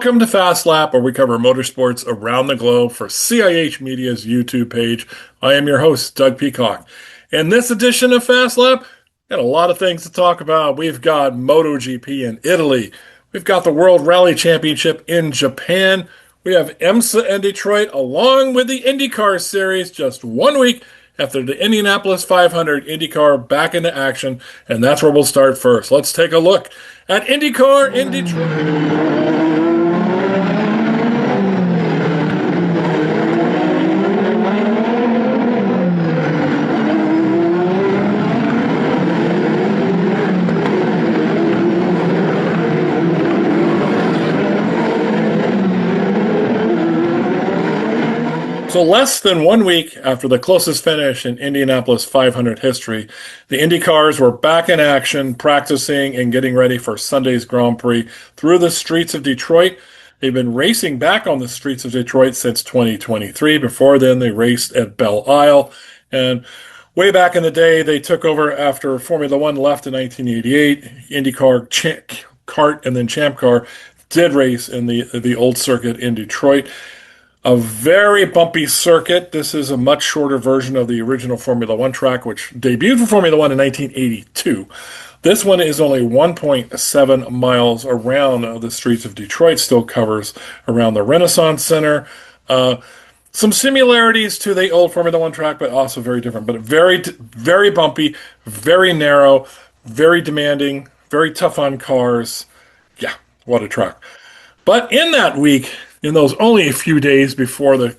Welcome to Fast Lap, where we cover motorsports around the globe for CIH Media's YouTube page. I am your host, Doug Peacock. In this edition of Fast Lap, got a lot of things to talk about. We've got MotoGP in Italy. We've got the World Rally Championship in Japan. We have IMSA in Detroit, along with the IndyCar Series, just 1 week after the Indianapolis 500. IndyCar back into action, and that's where we'll start first. Let's take a look at IndyCar in Detroit. So less than 1 week after the closest finish in Indianapolis 500 history, the Indy cars were back in action, practicing and getting ready for Sunday's Grand Prix through the streets of Detroit. They've been racing back on the streets of Detroit since 2023. Before then, they raced at Belle Isle. And way back in the day, they took over after Formula One left in 1988. IndyCar, Kart, and then Champ Car did race in the old circuit in Detroit. A very bumpy circuit. This is a much shorter version of the original Formula One track, which debuted for Formula One in 1982. This one is only 1.7 miles around the streets of Detroit, still covers around the Renaissance Center. Some similarities to the old Formula One track, but also very different. But very, very bumpy, very narrow, very demanding, very tough on cars. Yeah, what a track. But in that week, in those only a few days before the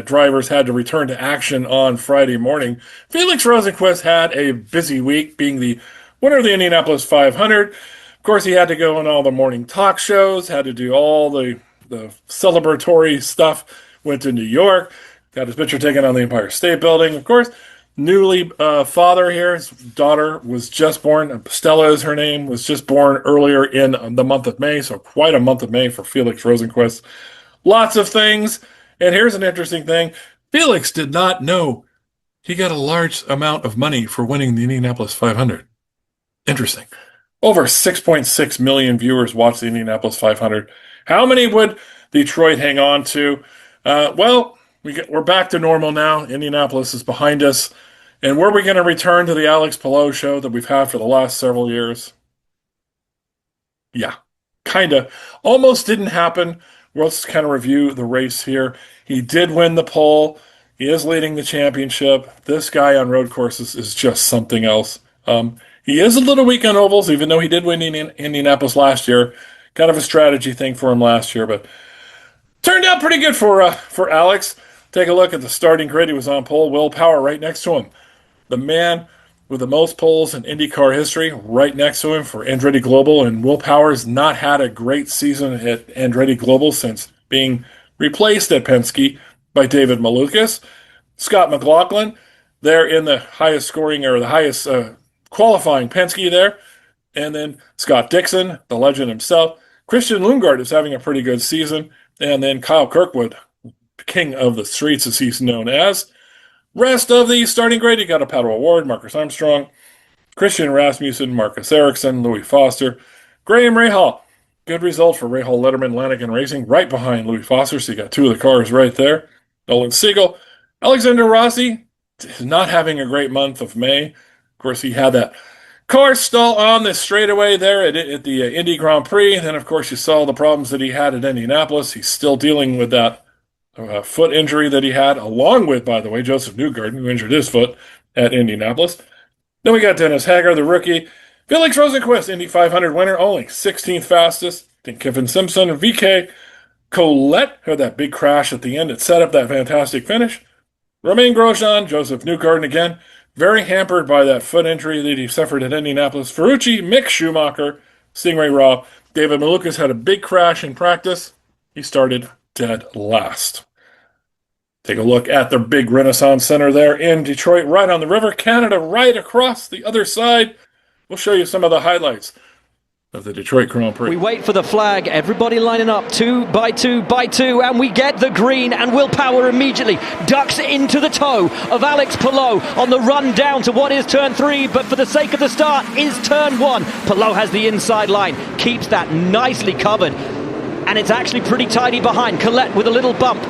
drivers had to return to action on Friday morning, Felix Rosenqvist had a busy week, being the winner of the Indianapolis 500. Of course, he had to go on all the morning talk shows, had to do all the celebratory stuff, went to New York, got his picture taken on the Empire State Building. Of course, newly father here, his daughter was just born. Stella is her name, was just born earlier in the month of May, so quite a month of May for Felix Rosenqvist. Lots of things, and here's an interesting thing. Felix did not know he got a large amount of money for winning the Indianapolis 500. Interesting. Over 6.6 million viewers watched the Indianapolis 500. How many would Detroit hang on to? We're back to normal now. Indianapolis is behind us. And were we going to return to the Alex Palou show that we've had for the last several years? Yeah, kind of. Almost didn't happen. Let's kind of review the race here. He did win the pole. He is leading the championship. This guy on road courses is just something else. He is a little weak on ovals, even though he did win in Indianapolis last year. Kind of a strategy thing for him last year, but turned out pretty good for Alex. Take a look at the starting grid. He was on pole. Will Power right next to him. The man with the most poles in IndyCar history right next to him for Andretti Global. And Will Power's not had a great season at Andretti Global since being replaced at Penske by David Malukas. Scott McLaughlin, there in the highest scoring or the highest qualifying Penske there. And then Scott Dixon, the legend himself. Christian Lundgaard is having a pretty good season. And then Kyle Kirkwood, king of the streets as he's known as. Rest of the starting grid, you got a Pato O'Ward, Marcus Armstrong, Christian Rasmussen, Marcus Ericsson, Louis Foster, Graham Rahal. Good result for Rahal, Letterman, Lanigan Racing, right behind Louis Foster, so you got two of the cars right there. Nolan Siegel. Alexander Rossi is not having a great month of May. Of course, he had that car stall on the straightaway there at the Indy Grand Prix. And then, of course, you saw the problems that he had at Indianapolis. He's still dealing with that foot injury that he had, along with, by the way, Joseph Newgarden, who injured his foot at Indianapolis. Then we got Dennis Hager, the rookie. Felix Rosenqvist, Indy 500 winner, only 16th fastest. Then Kevin Simpson and VK Colette had that big crash at the end. It set up that fantastic finish. Romain Grosjean, Joseph Newgarden again, very hampered by that foot injury that he suffered at Indianapolis. Ferrucci, Mick Schumacher, Stingray Robb. David Malukas had a big crash in practice. He started dead last. Take a look at the big Renaissance Center there in Detroit, right on the river. Canada right across the other side. We'll show you some of the highlights of the Detroit Grand Prix. We wait for the flag, everybody lining up, two by two by two, and we get the green, and Will Power immediately ducks into the toe of Alex Palou on the run down to what is turn 3, but for the sake of the start is turn 1. Palou has the inside line, keeps that nicely covered. and it's actually pretty tidy behind. Collette with a little bump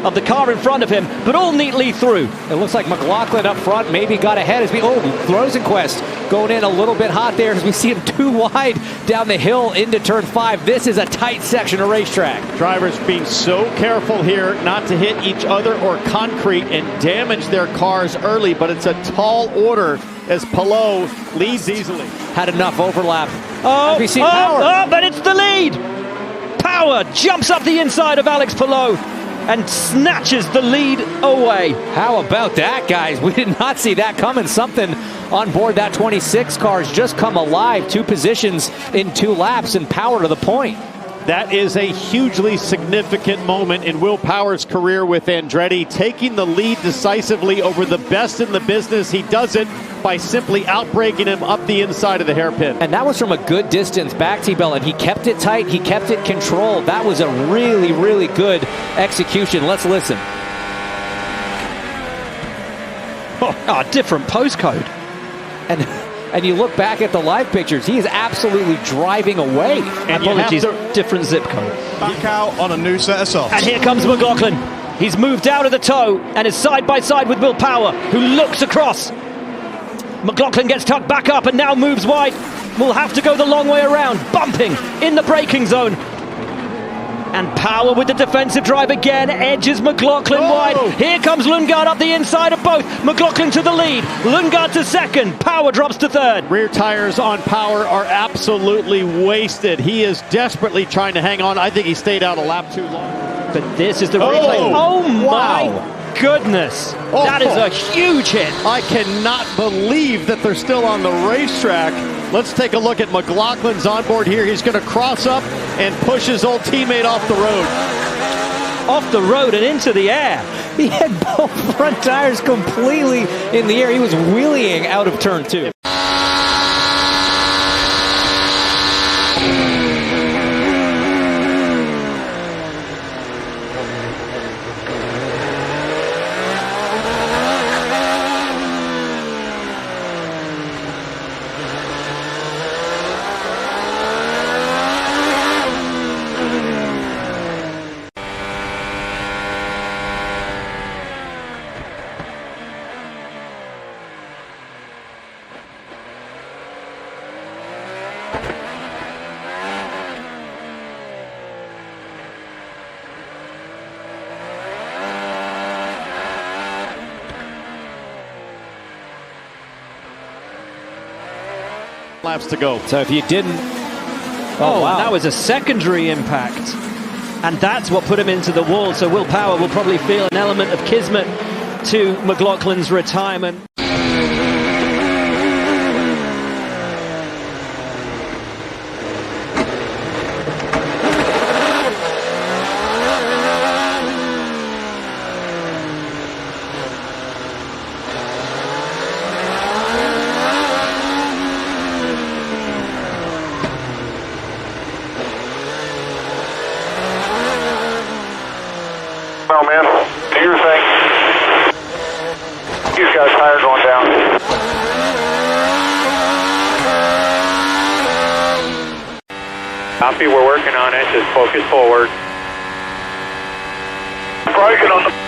of the car in front of him, but all neatly through. It looks like McLaughlin up front maybe got ahead as Rosenquist going in a little bit hot there as we see him too wide down the hill into turn 5. This is a tight section of racetrack. Drivers being so careful here not to hit each other or concrete and damage their cars early, but it's a tall order as Palou leads easily. Had enough overlap. But it's the lead. Power jumps up the inside of Alex Palou and snatches the lead away. How about that, guys? We did not see that coming. Something on board that 26 car has just come alive. 2 positions in 2 laps and Power to the point. That is a hugely significant moment in Will Power's career with Andretti, taking the lead decisively over the best in the business. He does it by simply outbraking him up the inside of the hairpin. And that was from a good distance back, T-Bell, and he kept it tight, he kept it controlled. That was a really, really good execution. Let's listen. Different postcode. And you look back at the live pictures, he is absolutely driving away. And apologies, different zip code. Back out on a new set of softs. And here comes McLaughlin. He's moved out of the tow and is side by side with Will Power, who looks across. McLaughlin gets tucked back up and now moves wide. Will have to go the long way around, bumping in the braking zone. And Power with the defensive drive again, edges McLaughlin wide. Here comes Lundgaard up the inside of both. McLaughlin to the lead, Lundgaard to second, Power drops to third. Rear tires on Power are absolutely wasted. He is desperately trying to hang on. I think he stayed out a lap too long. But this is the replay. Oh my goodness. That is a huge hit. I cannot believe that they're still on the racetrack. Let's take a look at McLaughlin's onboard here. He's going to cross up and push his old teammate off the road. Off the road and into the air. He had both front tires completely in the air. He was wheeling out of turn 2. Laps to go. So if you didn't... wow. That was a secondary impact. And that's what put him into the wall. So Will Power will probably feel an element of kismet to McLaughlin's retirement. Well, man, do your thing. These guys' tires going down. Copy, we're working on it. Just focus forward. Braking on the...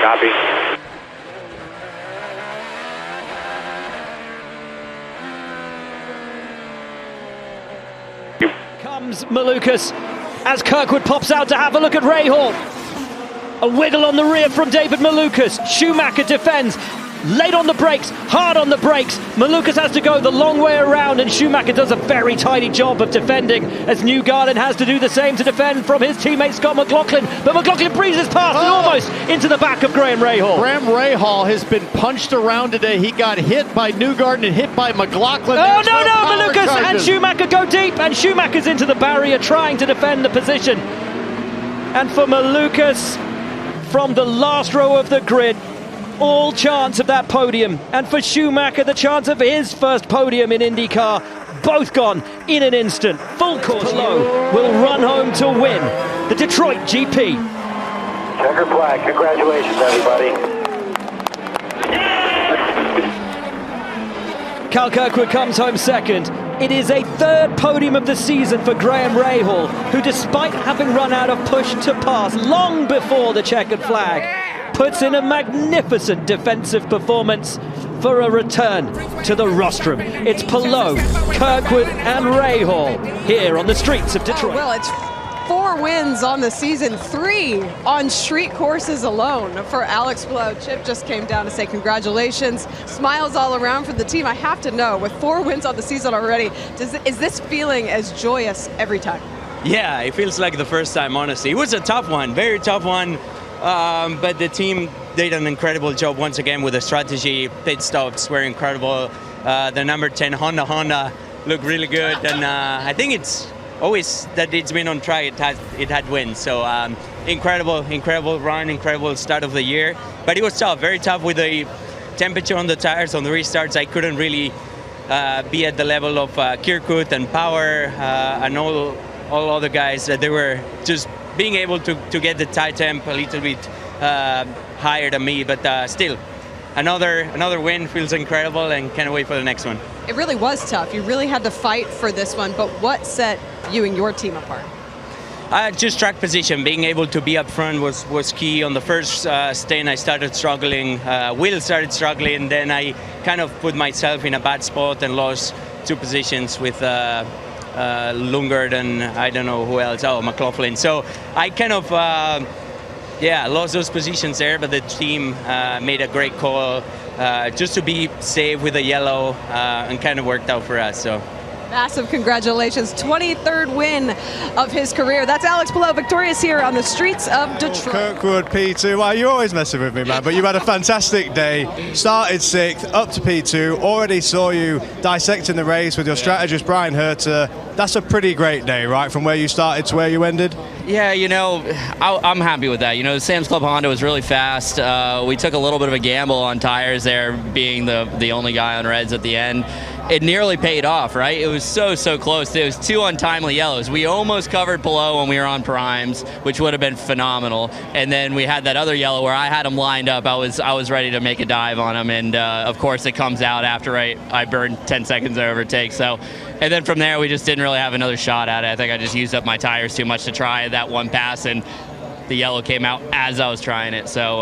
Copy. Comes Malukas as Kirkwood pops out to have a look at Rahal. A wiggle on the rear from David Malukas. Schumacher defends. Late on the brakes, hard on the brakes. Malukas has to go the long way around, and Schumacher does a very tidy job of defending as Newgarden has to do the same to defend from his teammate Scott McLaughlin. But McLaughlin breezes past and almost into the back of Graham Rahal. Graham Rahal has been punched around today. He got hit by Newgarden and hit by McLaughlin. Oh, no, Malukas and Schumacher go deep, and Schumacher's into the barrier trying to defend the position. And for Malukas, from the last row of the grid, all chance of that podium. And for Schumacher, the chance of his first podium in IndyCar. Both gone in an instant. Full course low will run home to win the Detroit GP. Checker flag. Congratulations, everybody. Cal Kirkwood comes home second. It is a third podium of the season for Graham Rahal, who, despite having run out of push to pass long before the checkered flag, puts in a magnificent defensive performance for a return to the rostrum. It's Palou, Kirkwood and Rahal here on the streets of Detroit. Well, it's 4 wins on the season, 3 on street courses alone for Alex Palou. Chip just came down to say congratulations. Smiles all around for the team. I have to know, with 4 wins on the season already, is this feeling as joyous every time? Yeah, it feels like the first time, honestly. It was a tough one, very tough one, but the team did an incredible job once again with the strategy. Pit stops were incredible. The number 10 Honda looked really good, and I think it's always that it's been on track, it had wins. So incredible run, incredible start of the year. But it was tough, very tough with the temperature on the tires, on the restarts. I couldn't really be at the level of Kirkwood and Power and all other guys. They were just being able to get the tire temp a little bit higher than me, but still. Another win feels incredible, and can't wait for the next one. It really was tough. You really had to fight for this one, but what set you and your team apart? Just track position, being able to be up front was key. On the first stint, I started struggling. Will started struggling, then I kind of put myself in a bad spot and lost 2 positions with Lundgaard and I don't know who else. Oh, McLaughlin. So I kind of lost those positions there, but the team made a great call just to be safe with the yellow and kind of worked out for us. So massive congratulations. 23rd win of his career. That's Alex Palou, victorious here on the streets of Detroit. Kirkwood, P2. Well, you're always messing with me, man, but you've had a fantastic day. Started 6th, up to P2. Already saw you dissecting the race with your strategist, Brian Herter. That's a pretty great day, right, from where you started to where you ended? Yeah, I'm happy with that. The Sam's Club Honda was really fast. We took a little bit of a gamble on tires there, being the only guy on reds at the end. It nearly paid off, right? It was so close. It was 2 untimely yellows. We almost covered Palou when we were on primes, which would have been phenomenal. And then we had that other yellow where I had him lined up. I was ready to make a dive on him, and of course it comes out after I burned 10 seconds of overtake. So, and then from there we just didn't really have another shot at it. I think I just used up my tires too much to try that one pass, and the yellow came out as I was trying it. So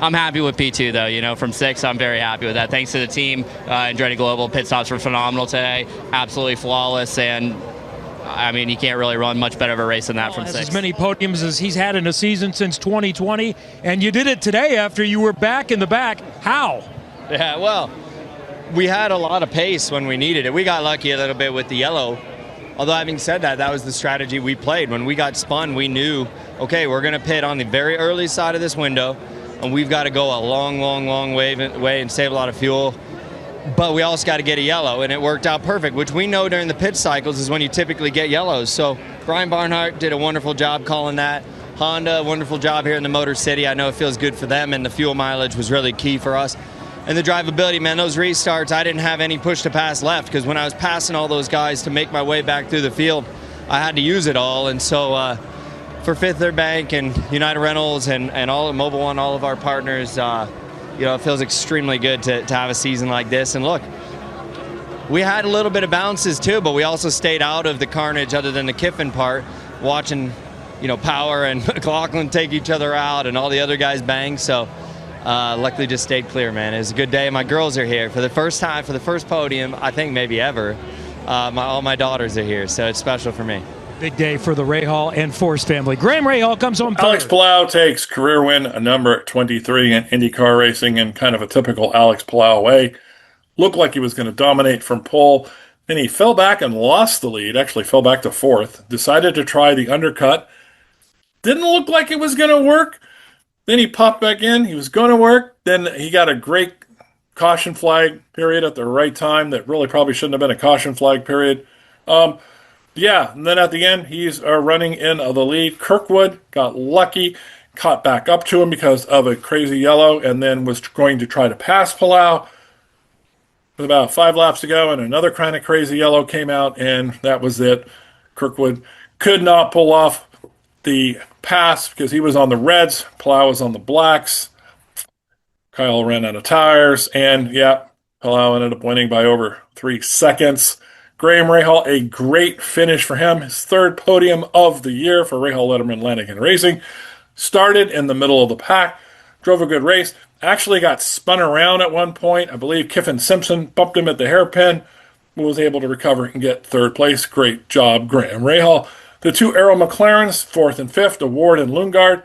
I'm happy with P2 though. From 6, I'm very happy with that. Thanks to the team. Andretti Global pit stops were phenomenal today, absolutely flawless, and I mean, you can't really run much better of a race than that from 6. As many podiums as he's had in a season since 2020, and you did it today after you were back in the back. How? Yeah, well, we had a lot of pace when we needed it. We got lucky a little bit with the yellow. Although having said that, that was the strategy we played. When we got spun, we knew, okay, we're going to pit on the very early side of this window, and we've got to go a long way and save a lot of fuel. But we also got to get a yellow, and it worked out perfect, which we know during the pit cycles is when you typically get yellows. So Brian Barnhart did a wonderful job calling that. Honda, wonderful job here in the Motor City. I know it feels good for them, and the fuel mileage was really key for us. And the drivability, man, those restarts, I didn't have any push to pass left, because when I was passing all those guys to make my way back through the field, I had to use it all. And so for Fifth Third Bank and United Rentals and all of Mobil One, all of our partners, it feels extremely good to have a season like this. And look, we had a little bit of bounces too, but we also stayed out of the carnage other than the Kiffin part, watching, Power and McLaughlin take each other out and all the other guys bang. So luckily just stayed clear, man. It was a good day. My girls are here for the first time, for the first podium, I think maybe ever. All my daughters are here, so it's special for me. Big day for the Rahal and Force family. Graham Rahal comes home third. Alex Palou takes career win, a number 23 in IndyCar racing in kind of a typical Alex Palou way. Looked like he was going to dominate from pole. Then he fell back and lost the lead, actually fell back to 4th. Decided to try the undercut. Didn't look like it was going to work. Then he popped back in. He was going to work. Then he got a great caution flag period at the right time that really probably shouldn't have been a caution flag period. Yeah, and then at the end, he's running in the lead. Kirkwood got lucky, caught back up to him because of a crazy yellow, and then was going to try to pass Palau with about 5 laps to go, and another kind of crazy yellow came out, and that was it. Kirkwood could not pull off the pass because he was on the reds. Palau was on the blacks. Kyle ran out of tires, and yeah, Palau ended up winning by over 3 seconds. Graham Rahal, a great finish for him. His 3rd podium of the year for Rahal Letterman Lanigan Racing. Started in the middle of the pack, drove a good race. Actually got spun around at one point. I believe Kiffin Simpson bumped him at the hairpin, was able to recover and get 3rd place. Great job, Graham Rahal. The 2 Arrow McLarens, 4th and 5th, Award and Lundgaard.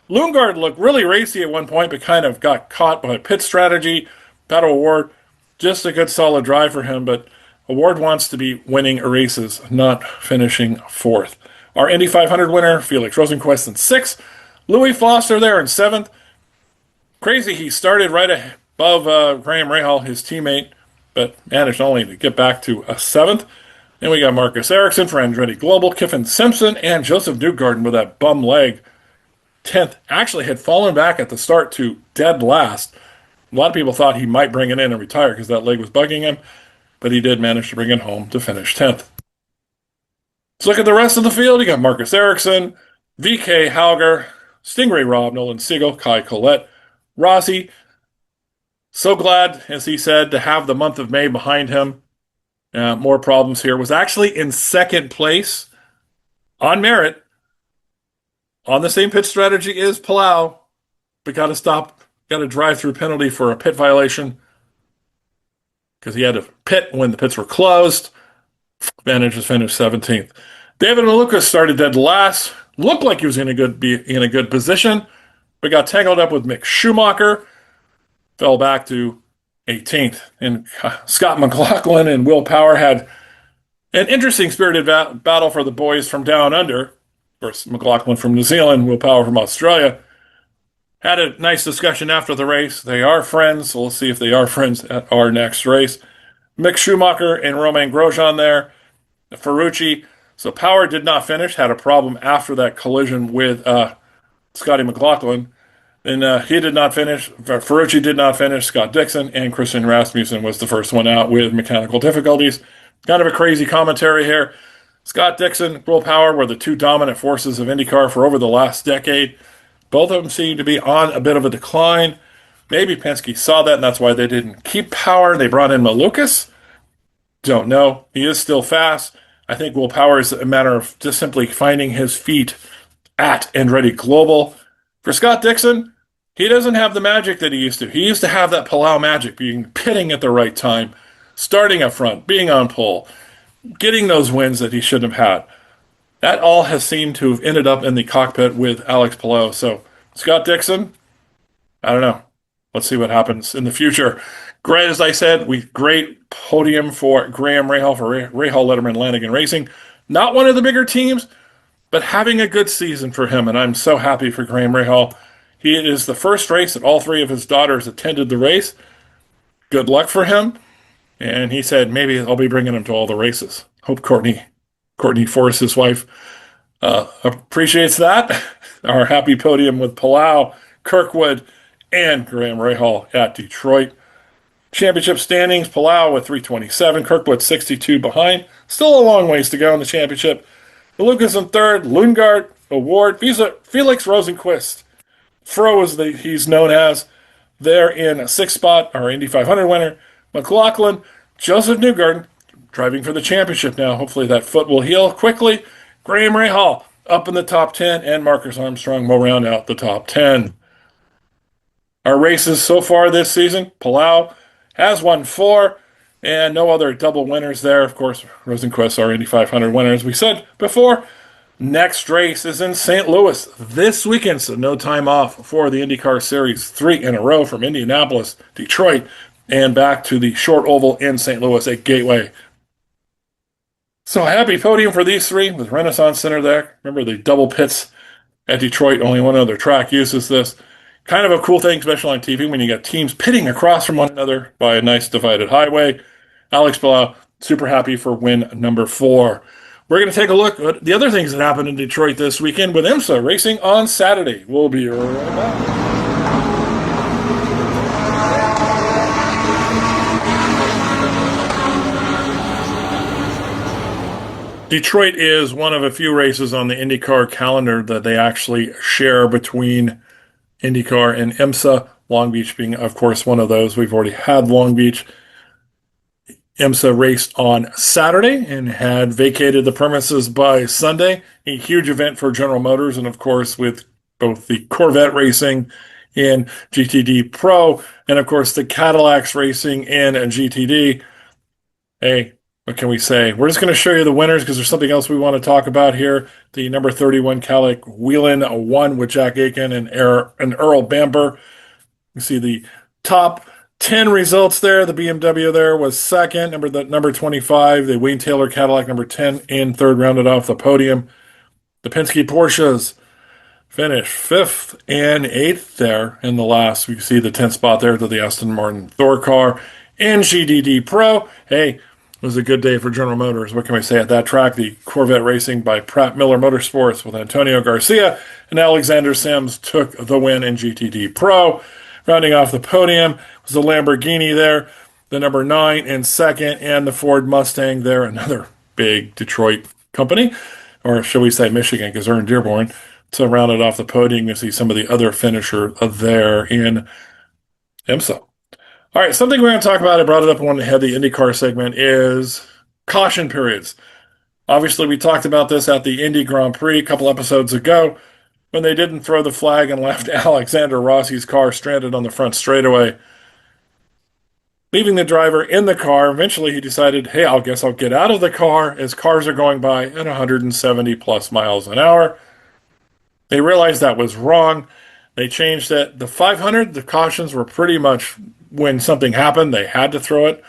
Lundgaard looked really racy at one point, but kind of got caught by pit strategy. Battle Award, just a good solid drive for him, but Award wants to be winning races, not finishing 4th. Our Indy 500 winner, Felix Rosenqvist, in 6th. Louis Foster there in 7th. Crazy, he started right above Graham Rahal, his teammate, but managed only to get back to a 7th. Then we got Marcus Ericsson for Andretti Global, Kiffin Simpson, and Joseph Newgarden with that bum leg. 10th, actually had fallen back at the start to dead last. A lot of people thought he might bring it in and retire because that leg was bugging him, but he did manage to bring it home to finish 10th. Let's look at the rest of the field. You got Marcus Ericsson, VK Hauger, Stingray Robb, Nolan Siegel, Kai Collette, Rossi. So glad, as he said, to have the month of May behind him. More problems here. Was actually in 2nd place on merit, on the same pit strategy as Palau, but got a drive-through penalty for a pit violation because he had to pit when the pits were closed. Managed to finish 17th. David Malukas started dead last. Looked like he was going to be in a good position, but got tangled up with Mick Schumacher. Fell back to 18th. And Scott McLaughlin and Will Power had an interesting spirited battle for the boys from down under. Of course, McLaughlin from New Zealand, Will Power from Australia. Had a nice discussion after the race. They are friends, so we'll see if they are friends at our next race. Mick Schumacher and Romain Grosjean there. Ferrucci. So Power did not finish, had a problem after that collision with Scotty McLaughlin. And he did not finish. Ferrucci did not finish. Scott Dixon and Christian Rasmussen was the first one out with mechanical difficulties. Kind of a crazy commentary here. Scott Dixon, Will Power were the 2 dominant forces of IndyCar for over the last decade. Both of them seem to be on a bit of a decline. Maybe Penske saw that, and that's why they didn't keep Power. They brought in Malukas. Don't know. He is still fast. I think Will Power is a matter of just simply finding his feet at Andretti Global. For Scott Dixon, he doesn't have the magic that he used to. He used to have that Palau magic, being pitting at the right time, starting up front, being on pole, getting those wins that he should have had. That all has seemed to have ended up in the cockpit with Alex Palou. So Scott Dixon, I don't know. Let's see what happens in the future. Great, as I said, great podium for Graham Rahal for Rahal Letterman Lanigan Racing. Not one of the bigger teams, but having a good season for him, and I'm so happy for Graham Rahal. It is the first race that all 3 of his daughters attended the race. Good luck for him. And he said, maybe I'll be bringing him to all the races. Hope Courtney Forrest, his wife, appreciates that. Our happy podium with Palau, Kirkwood, and Graham Rahal at Detroit. Championship standings, Palau with 327, Kirkwood 62 behind. Still a long ways to go in the championship. Malukas in 3rd, Lundgaard, Award, Felix Rosenqvist. Fro as he's known as. There in 6th spot, our Indy 500 winner. McLaughlin, Joseph Newgarden, driving for the championship now. Hopefully that foot will heal quickly. Graham Rahal up in the top 10, and Marcus Armstrong will round out the top 10. Our races so far this season, Palau has won 4, and no other double winners there. Of course, Rosenqvist, our Indy 500 winner, as we said before. Next race is in St. Louis this weekend, so no time off for the IndyCar Series 3 in a row from Indianapolis, Detroit, and back to the short oval in St. Louis at Gateway. So a happy podium for these 3 with Renaissance Center there. Remember the double pits at Detroit, only one other track uses this. Kind of a cool thing, especially on TV, when you got teams pitting across from one another by a nice divided highway. Alex Palau, super happy for win number 4. we're going to take a look at the other things that happened in Detroit this weekend with IMSA racing on Saturday. We'll be right back. Detroit is one of a few races on the IndyCar calendar that they actually share between IndyCar and IMSA. Long Beach being, of course, one of those. We've already had Long Beach. IMSA raced on Saturday and had vacated the premises by Sunday. A huge event for General Motors, and of course, with both the Corvette racing in GTD Pro and, of course, the Cadillacs racing in GTD. Hey, what can we say? We're just going to show you the winners because there's something else we want to talk about here. The number 31 Cadillac Whelen won with Jack Aiken and Earl Bamber. You see the top 10 results there. The BMW there was second. Number 25, the Wayne Taylor Cadillac, number 10 in third, rounded off the podium. The Penske Porsches finished 5th and 8th there in the last. We see the 10th spot there to the Aston Martin Thor car in GTD Pro. Hey, it was a good day for General Motors. What can we say at that track? The Corvette racing by Pratt Miller Motorsports with Antonio Garcia and Alexander Sims took the win in GTD Pro. Rounding off the podium was the Lamborghini there, the number 9 in second, and the Ford Mustang there, another big Detroit company, or shall we say Michigan, because they're in Dearborn. So rounded off the podium, you see some of the other finisher there in IMSA. All right, something we're going to talk about, I brought it up when we had the IndyCar segment, is caution periods. Obviously, we talked about this at the Indy Grand Prix a couple episodes ago when they didn't throw the flag and left Alexander Rossi's car stranded on the front straightaway. Leaving the driver in the car, eventually he decided, hey, I guess I'll get out of the car as cars are going by at 170 plus miles an hour. They realized that was wrong. They changed it. The 500, the cautions were pretty much when something happened, they had to throw it.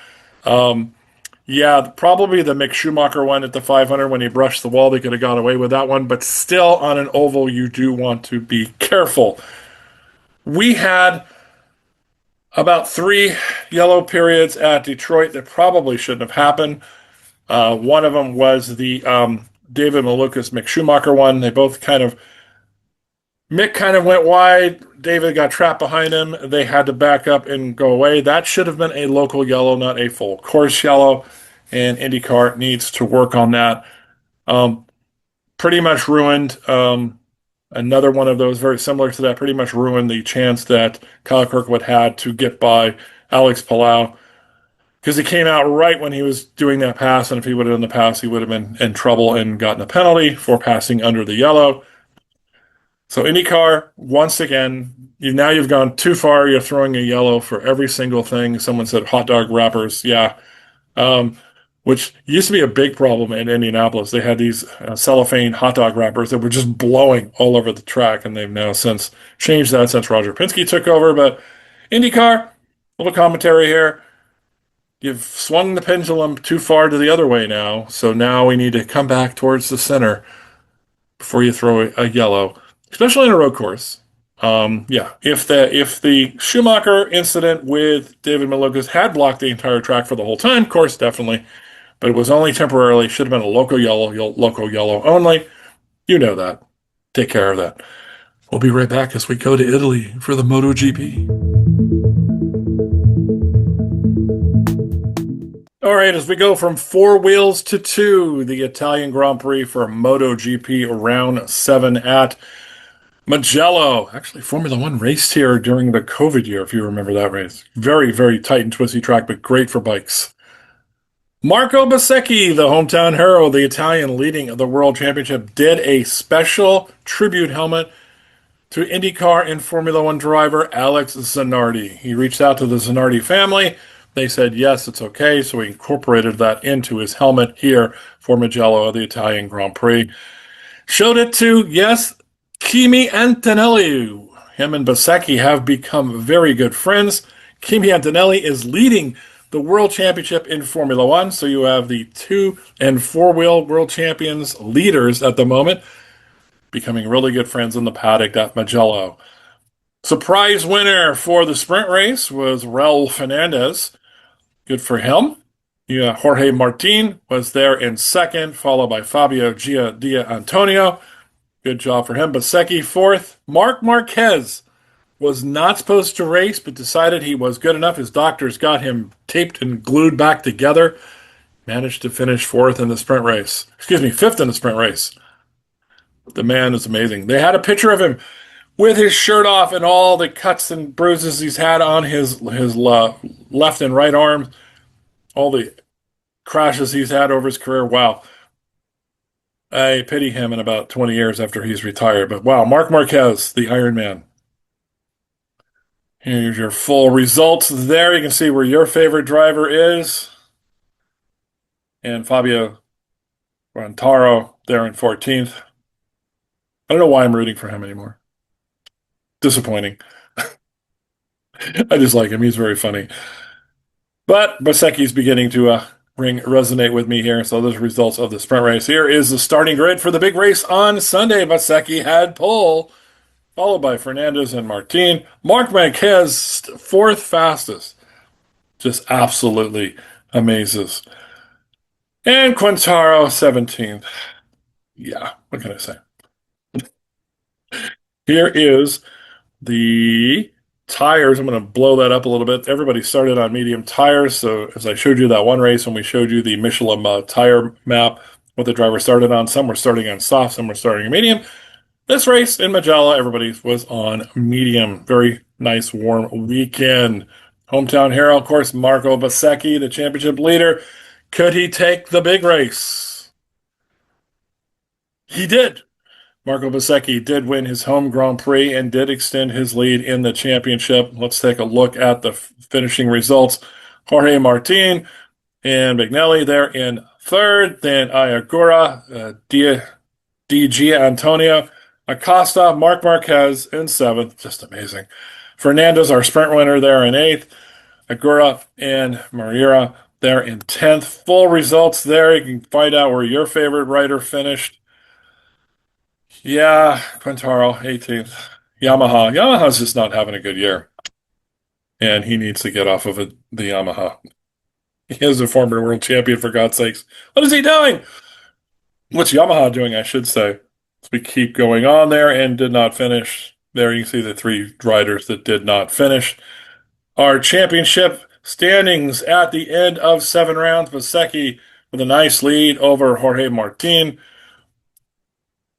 Yeah, probably the Mick Schumacher one at the 500 when he brushed the wall, they could have got away with that one. But still, on an oval, you do want to be careful. We had about 3 yellow periods at Detroit that probably shouldn't have happened. One of them was the David Malukas Mick Schumacher one. They both Mick kind of went wide. David got trapped behind him. They had to back up and go away. That should have been a local yellow, not a full course yellow. And IndyCar needs to work on that. Pretty much ruined another one of those very similar to that. Pretty much ruined the chance that Kyle Kirkwood had to get by Alex Palou. Because he came out right when he was doing that pass. And if he would have done the pass, he would have been in trouble and gotten a penalty for passing under the yellow. So IndyCar, once again, you've gone too far. You're throwing a yellow for every single thing. Someone said hot dog wrappers. Yeah. Which used to be a big problem in Indianapolis. They had these cellophane hot dog wrappers that were just blowing all over the track, and they've now since changed that since Roger Penske took over. But IndyCar, little commentary here. You've swung the pendulum too far to the other way now, so now we need to come back towards the center before you throw a yellow. Especially in a road course. If the Schumacher incident with David Malukas had blocked the entire track for the whole time, of course, definitely. But it was only temporarily. Should have been a local yellow only. You know that. Take care of that. We'll be right back as we go to Italy for the MotoGP. All right, as we go from 4 wheels to 2, the Italian Grand Prix for MotoGP round 7 at Mugello. Actually, Formula One raced here during the COVID year, if you remember that race. Very, very tight and twisty track, but great for bikes. Marco Bezzecchi, the hometown hero, the Italian leading the World Championship, did a special tribute helmet to IndyCar and Formula One driver Alex Zanardi. He reached out to the Zanardi family. They said, yes, it's okay, so he incorporated that into his helmet here for Mugello, the Italian Grand Prix. Showed it to, yes, Kimi Antonelli. Him and Bezzecchi have become very good friends. Kimi Antonelli is leading the World Championship in Formula One, so you have the 2- and 4-wheel World Champions leaders at the moment, becoming really good friends in the paddock at Mugello. Surprise winner for the sprint race was Raul Fernandez. Good for him. Yeah, Jorge Martin was there in second, followed by Fabio Gia Antonio. Good job for him. Bezzecchi fourth. Marc Marquez was not supposed to race, but decided he was good enough. His doctors got him taped and glued back together. Managed to finish fifth in the sprint race. The man is amazing. They had a picture of him with his shirt off and all the cuts and bruises he's had on his left and right arms. All the crashes he's had over his career. Wow. I pity him in about 20 years after he's retired. But wow, Marc Marquez, the Iron Man. Here's your full results there. You can see where your favorite driver is. And Fabio Quartararo there in 14th. I don't know why I'm rooting for him anymore. Disappointing. I just like him. He's very funny. But Bezzecchi's beginning to resonate with me here. So those are results of the sprint race. Here is the starting grid for the big race on Sunday. Bezzecchi had pole, followed by Fernandez and Martin. Marc Marquez, fourth fastest. Just absolutely amazes. And Quartararo, 17th. Yeah, what can I say? Here is the tires. I'm going to blow that up a little bit. Everybody started on medium tires. So as I showed you that one race when we showed you the Michelin tire map, what the driver started on, some were starting on soft, some were starting on medium. This race in Mugello, everybody was on medium. Very nice, warm weekend. Hometown hero, of course, Marco Bezzecchi, the championship leader. Could he take the big race? He did. Marco Bezzecchi did win his home Grand Prix and did extend his lead in the championship. Let's take a look at the finishing results. Jorge Martin and Magnelli there in third. Then Ayagura, DG Antonio, Acosta, Marc Marquez in seventh. Just amazing. Fernandez, our sprint winner, there in eighth. Agura and Mariera there in 10th. Full results there. You can find out where your favorite rider finished. Yeah, Quartararo, 18th. Yamaha's just not having a good year. And he needs to get off of the Yamaha. He is a former world champion, for God's sakes. What is he doing? What's Yamaha doing, I should say? So we keep going on there and did not finish. There you can see the three riders that did not finish. Our championship standings at the end of 7 rounds. Bezzecchi with a nice lead over Jorge Martin.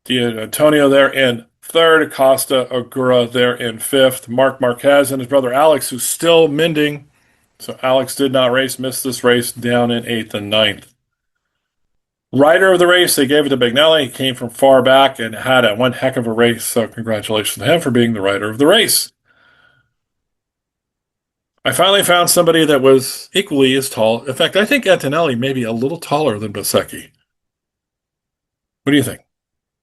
Antonio there in third. Acosta, Agura there in fifth. Marc Marquez and his brother Alex, who's still mending. So Alex did not race, missed this race, down in 8th and 9th. Rider of the race, they gave it to Magnelli. He came from far back and had one heck of a race. So congratulations to him for being the rider of the race. I finally found somebody that was equally as tall. In fact, I think Antonelli may be a little taller than Bezzecchi. What do you think?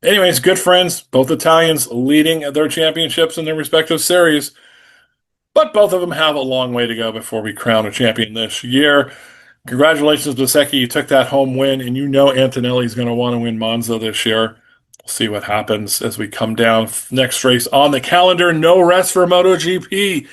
Anyways, good friends, both Italians leading their championships in their respective series. But both of them have a long way to go before we crown a champion this year. Congratulations, Bezzecchi. You took that home win, and you know Antonelli's going to want to win Monza this year. We'll see what happens as we come down. Next race on the calendar, no rest for MotoGP.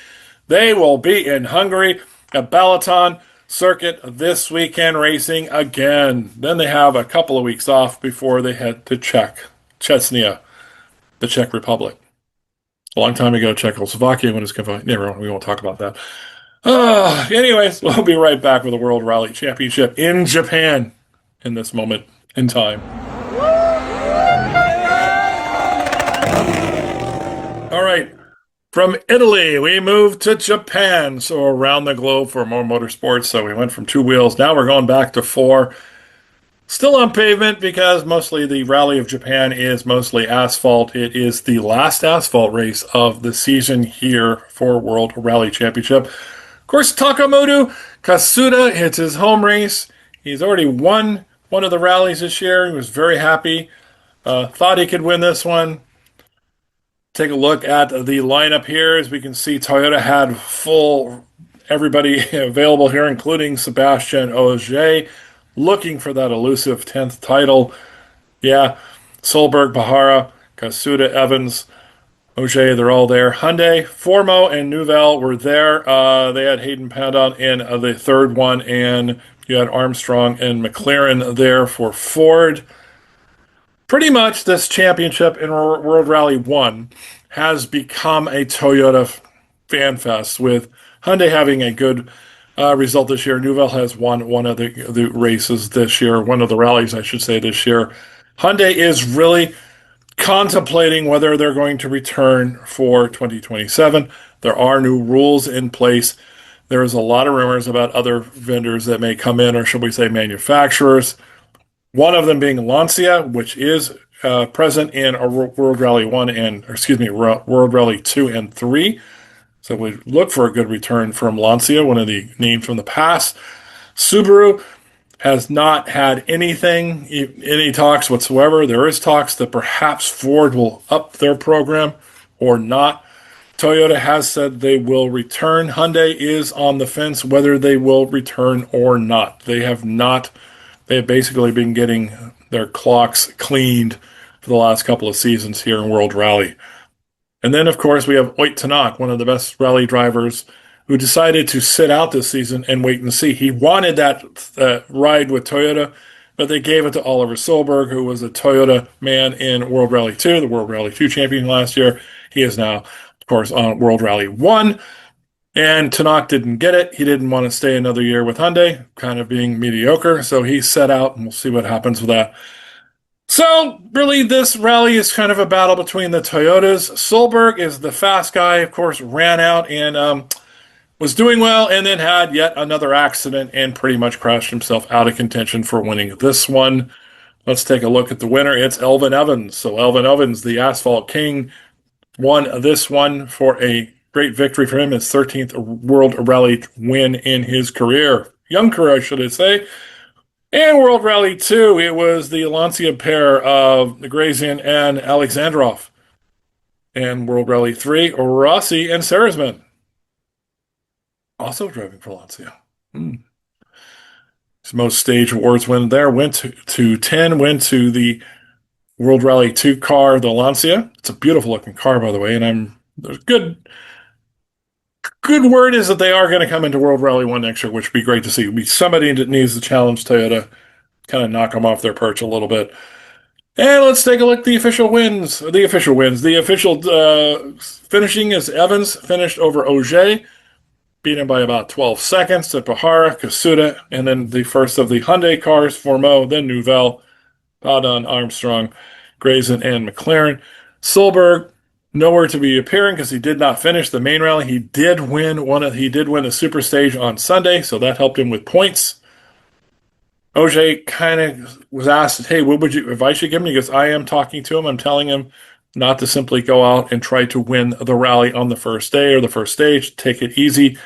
They will be in Hungary at Balaton circuit this weekend, racing again. Then they have a couple of weeks off before they head to Chechnya, the Czech Republic. A long time ago, Czechoslovakia when it's confined. Never mind, we won't talk about that. Anyways, we'll be right back with the World Rally Championship in Japan in this moment in time. All right. From Italy, we moved to Japan. So around the globe for more motorsports. So we went from 2 wheels. Now we're going back to 4. Still on pavement because mostly the Rally of Japan is mostly asphalt. It is the last asphalt race of the season here for World Rally Championship. Of course, Takamoto Kasuda, it's his home race. He's already won one of the rallies this year. He was very happy. Thought he could win this one. Take a look at the lineup here. As we can see, Toyota had full everybody available here, including Sebastian Ogier, looking for that elusive 10th title. Yeah, Solberg, Bahara, Kasuda, Evans, Ogier, they're all there. Hyundai, Formo, and Nouvelle were there. They had Hayden Pandon in the third one, and you had Armstrong and McLaren there for Ford. Pretty much this championship in World Rally 1 has become a Toyota fan fest, with Hyundai having a good result this year. Nouvelle has won one of the races this year, one of the rallies, I should say, this year. Hyundai is really contemplating whether they're going to return for 2027. There are new rules in place. There is a lot of rumors about other vendors that may come in, or should we say manufacturers. One of them being Lancia, which is present in World Rally 1 and, World Rally 2 and 3. So we look for a good return from Lancia, one of the names from the past. Subaru has not had any talks whatsoever. There is talks that perhaps Ford will up their program or not. Toyota has said they will return. Hyundai is on the fence whether they will return or not. They have basically been getting their clocks cleaned for the last couple of seasons here in World Rally. And then, of course, we have Ott Tanak, one of the best rally drivers, who decided to sit out this season and wait and see. He wanted that ride with Toyota, but they gave it to Oliver Solberg, who was a Toyota man in World Rally 2, the World Rally 2 champion last year. He is now, of course, on World Rally 1. And Tanak didn't get it. He didn't want to stay another year with Hyundai, kind of being mediocre. So he set out, and we'll see what happens with that. So, really, this rally is kind of a battle between the Toyotas. Solberg is the fast guy, of course, ran out and was doing well, and then had yet another accident and pretty much crashed himself out of contention for winning this one. Let's take a look at the winner. It's Elfyn Evans. So Elfyn Evans, the Asphalt King, won this one for a great victory for him. His 13th World Rally win in his career. Young career, should I say. And World Rally 2, it was the Lancia pair of Grazian and Alexandrov. And World Rally 3, Rossi and Seresman. Also driving for Lancia. His most stage awards win there. Went to 10, went to the World Rally 2 car, the Lancia. It's a beautiful looking car, by the way, and there's good word is that they are going to come into World Rally 1 next year, which would be great to see. It would be somebody that needs to challenge Toyota, kind of knock them off their perch a little bit. And let's take a look at the official wins. The official finishing is Evans finished over Ogier, beaten by about 12 seconds to Pahara, Kasuda, and then the first of the Hyundai cars, Formeau, then Nouvelle, Pandon, Armstrong, Grayson, and McLaren. Solberg, nowhere to be appearing because he did not finish the main rally. He did win the super stage on Sunday, so that helped him with points. Ogier kind of was asked, hey, what would you advice you give him? He goes, I am talking to him. I'm telling him not to simply go out and try to win the rally on the first day or the first stage. Take it easy.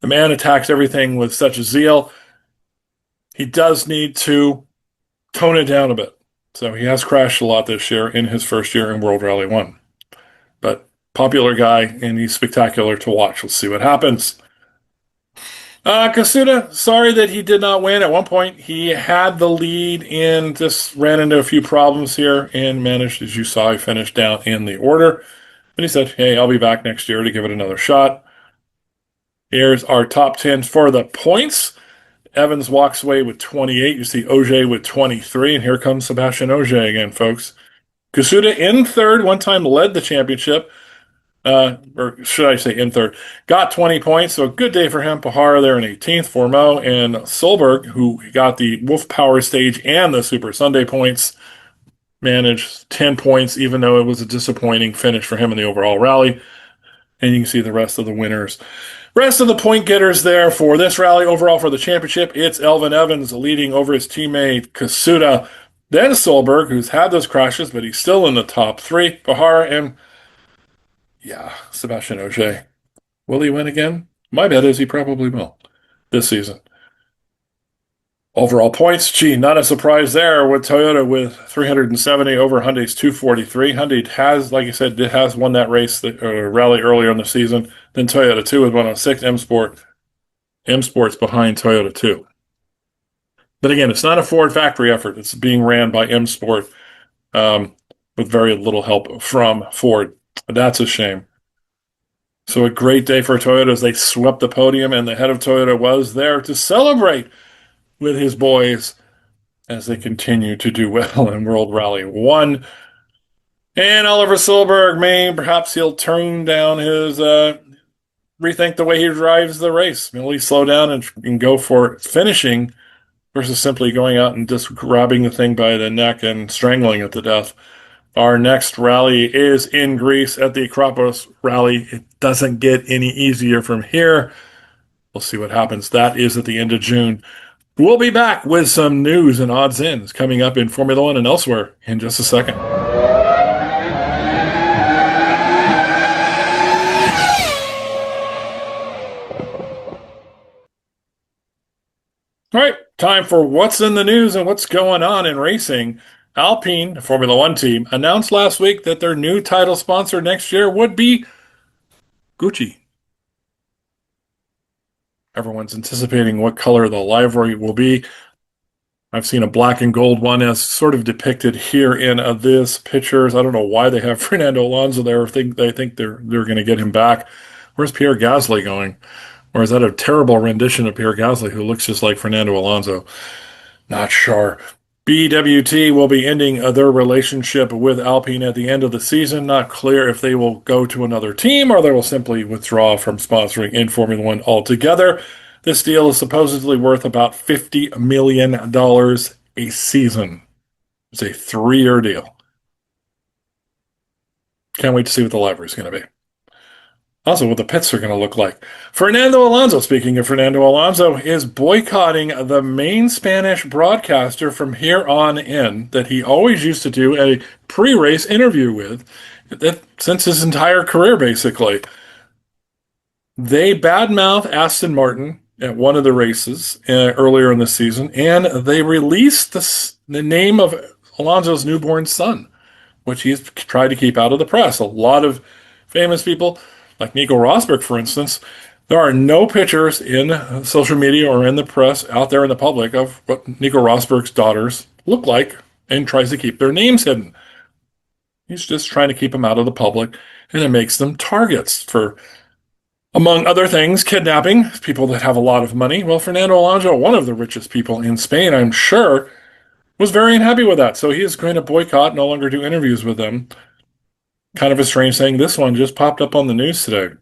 The man attacks everything with such a zeal. He does need to tone it down a bit. So he has crashed a lot this year in his first year in World Rally 1. But popular guy, and he's spectacular to watch. Let's see what happens. Kasuda, sorry that he did not win. At one point, he had the lead and just ran into a few problems here and managed, as you saw, he finished down in the order. And he said, hey, I'll be back next year to give it another shot. Here's our top 10 for the points. Evans walks away with 28. You see Ogier with 23. And here comes Sebastian Ogier again, folks. Kasuda in third, one time led the championship. Or should I say in third. Got 20 points, so a good day for him. Pahara there in 18th. Formeau and Solberg, who got the Wolf Power stage and the Super Sunday points, managed 10 points, even though it was a disappointing finish for him in the overall rally. And you can see the rest of the winners. Rest of the point getters there for this rally. Overall for the championship, it's Elfyn Evans leading over his teammate Kasuda. Then Solberg, who's had those crashes, but he's still in the top three. Pahara and, Sebastian Ogier. Will he win again? My bet is he probably will this season. Overall points, not a surprise there with Toyota with 370 over Hyundai's 243. Hyundai has, like I said, has won that race, rally earlier in the season. Then Toyota 2 with 106. M-Sport's behind Toyota 2. But again, it's not a Ford factory effort. It's being ran by M-Sport with very little help from Ford. That's a shame. So a great day for Toyota as they swept the podium, and the head of Toyota was there to celebrate with his boys as they continue to do well in World Rally 1. And Oliver Silberg, perhaps he'll turn down his, rethink the way he drives the race. Will he slow down and go for finishing versus simply going out and just grabbing the thing by the neck and strangling it to death? Our next rally is in Greece at the Acropolis Rally. It doesn't get any easier from here. We'll see what happens. That is at the end of June. We'll be back with some news and odds ends coming up in Formula One and elsewhere in just a second. All right, time for what's in the news and what's going on in racing. Alpine, the Formula One team, announced last week that their new title sponsor next year would be Gucci. Everyone's anticipating what color the livery will be. I've seen a black and gold one as sort of depicted here in this pictures. I don't know why they have Fernando Alonso there. They think they're going to get him back. Where's Pierre Gasly going? Or is that a terrible rendition of Pierre Gasly who looks just like Fernando Alonso? Not sure. BWT will be ending their relationship with Alpine at the end of the season. Not clear if they will go to another team or they will simply withdraw from sponsoring in Formula One altogether. This deal is supposedly worth about $50 million a season. It's a 3-year deal. Can't wait to see what the livery is going to be. Also, what the pits are going to look like. Fernando Alonso, speaking of Fernando Alonso, is boycotting the main Spanish broadcaster from here on in that he always used to do a pre-race interview with since his entire career, basically. They badmouth Aston Martin at one of the races earlier in the season, and they released the name of Alonso's newborn son, which he's tried to keep out of the press. A lot of famous people, like Nico Rosberg, for instance, there are no pictures in social media or in the press out there in the public of what Nico Rosberg's daughters look like and tries to keep their names hidden. He's just trying to keep them out of the public, and it makes them targets for, among other things, kidnapping people that have a lot of money. Well, Fernando Alonso, one of the richest people in Spain, I'm sure, was very unhappy with that. So he is going to boycott, no longer do interviews with them. Kind of a strange thing. This one just popped up on the news today.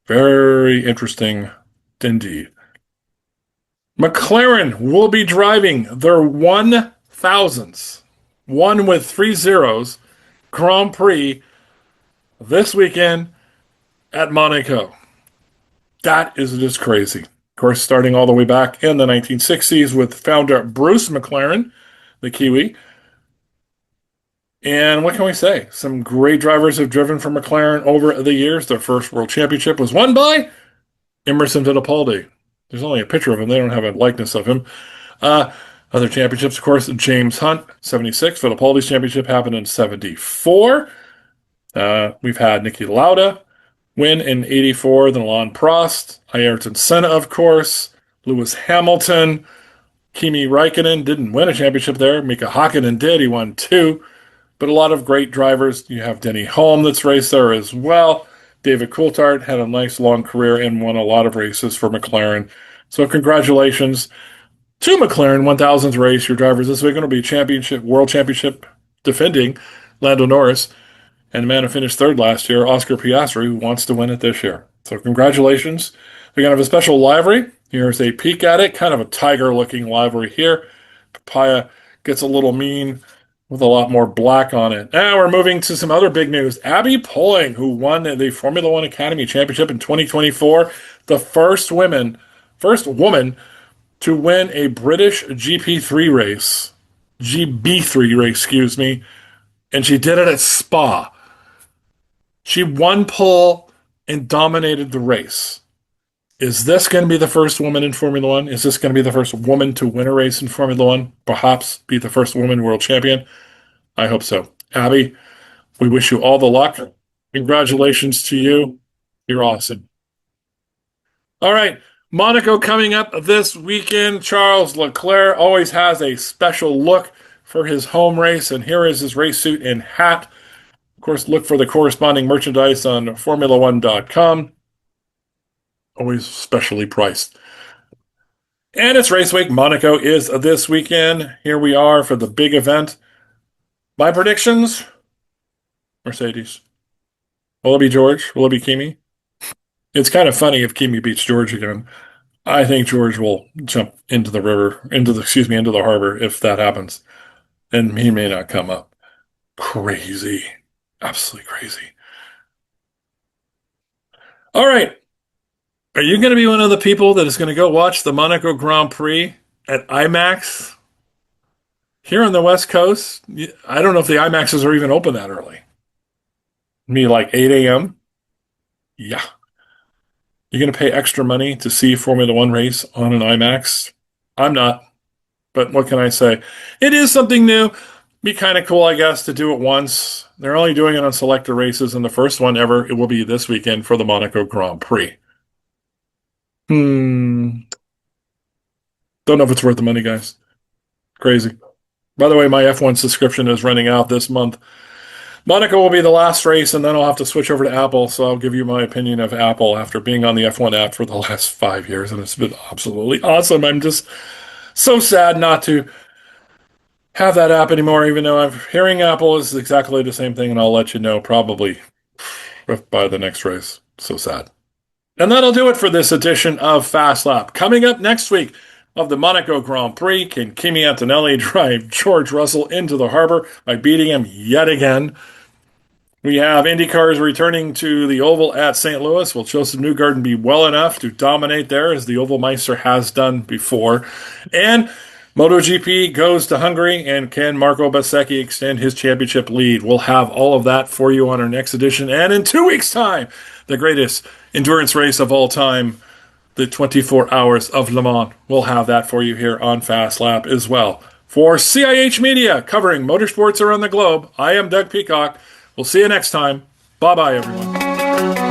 Very interesting indeed. McLaren will be driving their 1,000th, one with 3 zeros, Grand Prix this weekend at Monaco. That is just crazy. Of course, starting all the way back in the 1960s with founder Bruce McLaren, the Kiwi. And what can we say? Some great drivers have driven for McLaren over the years. Their first world championship was won by Emerson Fittipaldi. There's only a picture of him. They don't have a likeness of him. Other championships, of course, James Hunt, 76. Fittipaldi's championship happened in 74. We've had Niki Lauda win in 84, then Alain Prost, Ayrton Senna, of course, Lewis Hamilton, Kimi Räikkönen didn't win a championship there. Mika Hakkinen did. He won 2. But a lot of great drivers. You have Denny Hulme that's raced there as well. David Coulthard had a nice long career and won a lot of races for McLaren. So congratulations to McLaren, 1,000th race. Your drivers this week are going to be world championship defending Lando Norris. And the man who finished 3rd last year, Oscar Piastri, who wants to win it this year. So congratulations. They're going to have a special livery. Here's a peek at it. Kind of a tiger-looking livery here. Papaya gets a little mean with a lot more black on it. Now we're moving to some other big news. Abby Pulling, who won the Formula One Academy Championship in 2024, the first woman to win a British GP3 race, GB3 race, excuse me, and she did it at Spa. She won pole and dominated the race. Is this going to be the first woman in Formula One? Is this going to be the first woman to win a race in Formula One? Perhaps be the first woman world champion? I hope so. Abby, we wish you all the luck. Congratulations to you. You're awesome. All right, Monaco coming up this weekend. Charles Leclerc always has a special look for his home race, and here is his race suit and hat. Of course, look for the corresponding merchandise on Formula1.com. Always specially priced. And it's Race Week. Monaco is this weekend. Here we are for the big event. My predictions? Mercedes. Will it be George? Will it be Kimi? It's kind of funny if Kimi beats George again. I think George will jump into the river, into the harbor if that happens. And he may not come up. Crazy. Absolutely crazy. All right. Are you going to be one of the people that is going to go watch the Monaco Grand Prix at IMAX? Here on the West Coast, I don't know if the IMAXs are even open that early. Me, like 8 a.m.? Yeah. You're going to pay extra money to see Formula One race on an IMAX? I'm not. But what can I say? It is something new. Be kind of cool, I guess, to do it once. They're only doing it on selected races, and the first one ever, it will be this weekend for the Monaco Grand Prix. Don't know if it's worth the money, guys. Crazy. By the way, my F1 subscription is running out this month. Monaco will be the last race, and then I'll have to switch over to Apple, so I'll give you my opinion of Apple after being on the F1 app for the last 5 years, and it's been absolutely awesome. I'm just so sad not to have that app anymore, even though I'm hearing Apple is exactly the same thing, and I'll let you know probably by the next race. So sad. And that'll do it for this edition of Fast Lap. Coming up next week of the Monaco Grand Prix, can Kimi Antonelli drive George Russell into the harbor by beating him yet again? We have IndyCars returning to the Oval at St. Louis. Will Joseph Newgarden be well enough to dominate there, as the Oval Meister has done before? And MotoGP goes to Hungary, and can Marco Bezzecchi extend his championship lead? We'll have all of that for you on our next edition. And in 2 weeks' time, the greatest endurance race of all time, the 24 Hours of Le Mans. We'll have that for you here on Fast Lap as well. For CIH Media, covering motorsports around the globe, I am Doug Peacock. We'll see you next time. Bye-bye, everyone.